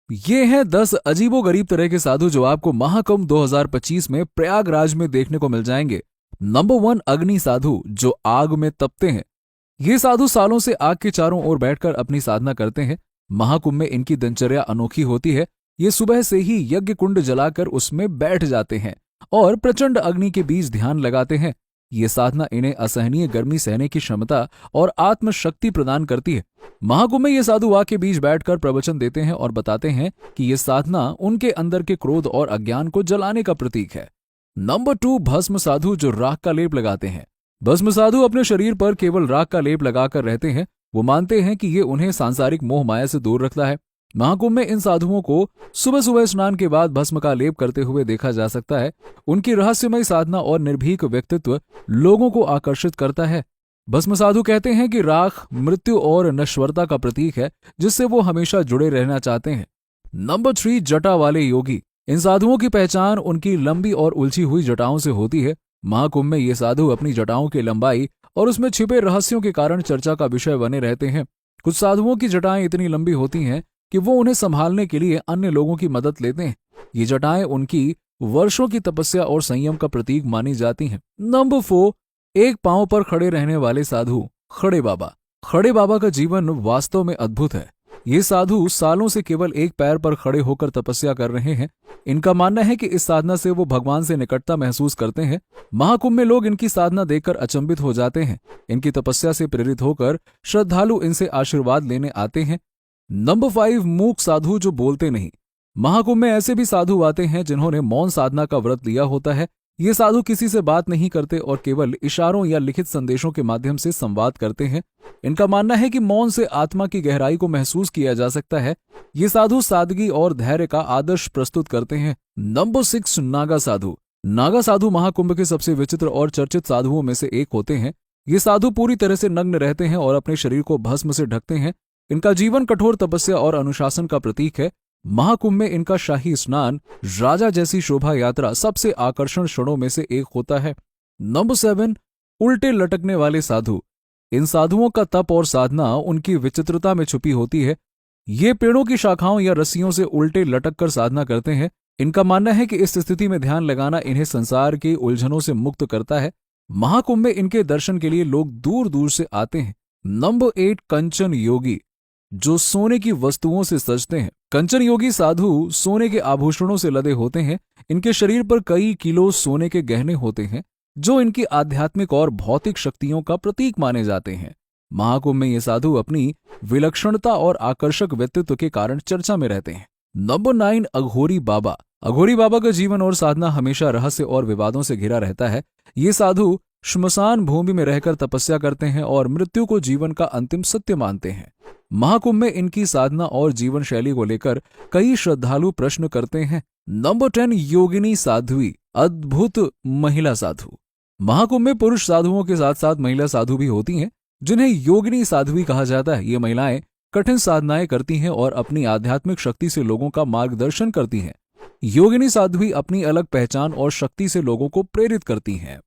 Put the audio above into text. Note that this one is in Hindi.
ये हैं 10 अजीबोगरीब तरह के साधु जो आपको महाकुंभ 2025 में प्रयागराज में देखने को मिल जाएंगे। नंबर 1, अग्नि साधु जो आग में तपते हैं। ये साधु सालों से आग के चारों ओर बैठकर अपनी साधना करते हैं। महाकुंभ में इनकी दिनचर्या अनोखी होती है। ये सुबह से ही यज्ञ कुंड जलाकर उसमें बैठ जाते हैं और प्रचंड अग्नि के बीच ध्यान लगाते हैं। ये साधना इन्हें असहनीय गर्मी सहने की क्षमता और आत्मशक्ति प्रदान करती है। महाकुंभ में ये साधु आग के बीच बैठकर प्रवचन देते हैं और बताते हैं कि ये साधना उनके अंदर के क्रोध और अज्ञान को जलाने का प्रतीक है। नंबर 2, भस्म साधु जो राख का लेप लगाते हैं। भस्म साधु अपने शरीर पर केवल राख का लेप लगाकर रहते हैं। वो मानते हैं कि ये उन्हें सांसारिक मोह माया से दूर रखता है। महाकुंभ में इन साधुओं को सुबह सुबह स्नान के बाद भस्म का लेप करते हुए देखा जा सकता है। उनकी रहस्यमय साधना और निर्भीक व्यक्तित्व लोगों को आकर्षित करता है। भस्म साधु कहते हैं कि राख मृत्यु और नश्वरता का प्रतीक है, जिससे वो हमेशा जुड़े रहना चाहते हैं। नंबर 3, जटा वाले योगी। इन साधुओं की पहचान उनकी लंबी और उलझी हुई जटाओं से होती है। महाकुंभ में ये साधु अपनी जटाओं की लंबाई और उसमें छिपे रहस्यों के कारण चर्चा का विषय बने रहते हैं। कुछ साधुओं की जटाएं इतनी लंबी होती हैं कि वो उन्हें संभालने के लिए अन्य लोगों की मदद लेते हैं। ये जटाएं उनकी वर्षों की तपस्या और संयम का प्रतीक मानी जाती हैं। नंबर 4, एक पांव पर खड़े रहने वाले साधु खड़े बाबा। खड़े बाबा का जीवन वास्तव में अद्भुत है। ये साधु सालों से केवल एक पैर पर खड़े होकर तपस्या कर रहे हैं। इनका मानना है कि इस साधना से वो भगवान से निकटता महसूस करते हैं। महाकुंभ में लोग इनकी साधना देखकर अचंभित हो जाते हैं। इनकी तपस्या से प्रेरित होकर श्रद्धालु इनसे आशीर्वाद लेने आते हैं। नंबर 5, मूक साधु जो बोलते नहीं। महाकुंभ में ऐसे भी साधु आते हैं जिन्होंने मौन साधना का व्रत लिया होता है। ये साधु किसी से बात नहीं करते और केवल इशारों या लिखित संदेशों के माध्यम से संवाद करते हैं। इनका मानना है कि मौन से आत्मा की गहराई को महसूस किया जा सकता है। ये साधु सादगी और धैर्य का आदर्श प्रस्तुत करते हैं। नंबर 6, नागा साधु। नागा साधु महाकुंभ के सबसे विचित्र और चर्चित साधुओं में से एक होते हैं। ये साधु पूरी तरह से नग्न रहते हैं और अपने शरीर को भस्म से ढकते हैं। इनका जीवन कठोर तपस्या और अनुशासन का प्रतीक है। महाकुंभ में इनका शाही स्नान, राजा जैसी शोभा यात्रा सबसे आकर्षण क्षणों में से एक होता है। नंबर 7, उल्टे लटकने वाले साधु। इन साधुओं का तप और साधना उनकी विचित्रता में छुपी होती है। ये पेड़ों की शाखाओं या रस्सियों से उल्टे लटक कर साधना करते हैं। इनका मानना है कि इस स्थिति में ध्यान लगाना इन्हें संसार की उलझनों से मुक्त करता है। महाकुंभ में इनके दर्शन के लिए लोग दूर दूर से आते हैं। नंबर 8, कंचन योगी जो सोने की वस्तुओं से सजते हैं। कंचन योगी साधु सोने के आभूषणों से लदे होते हैं। इनके शरीर पर कई किलो सोने के गहने होते हैं जो इनकी आध्यात्मिक और भौतिक शक्तियों का प्रतीक माने जाते हैं। महाकुंभ में ये साधु अपनी विलक्षणता और आकर्षक व्यक्तित्व के कारण चर्चा में रहते हैं। नंबर 9, अघोरी बाबा। अघोरी बाबा का जीवन और साधना हमेशा रहस्य और विवादों से घिरा रहता है। ये साधु श्मशान भूमि में रहकर तपस्या करते हैं और मृत्यु को जीवन का अंतिम सत्य मानते हैं। महाकुंभ में इनकी साधना और जीवन शैली को लेकर कई श्रद्धालु प्रश्न करते हैं। नंबर 10, योगिनी साध्वी, अद्भुत महिला साधु। महाकुंभ में पुरुष साधुओं के साथ साथ महिला साधु भी होती हैं जिन्हें योगिनी साध्वी कहा जाता है। ये महिलाएं कठिन साधनाएं करती हैं और अपनी आध्यात्मिक शक्ति से लोगों का मार्गदर्शन करती हैं। योगिनी साध्वी अपनी अलग पहचान और शक्ति से लोगों को प्रेरित करती हैं।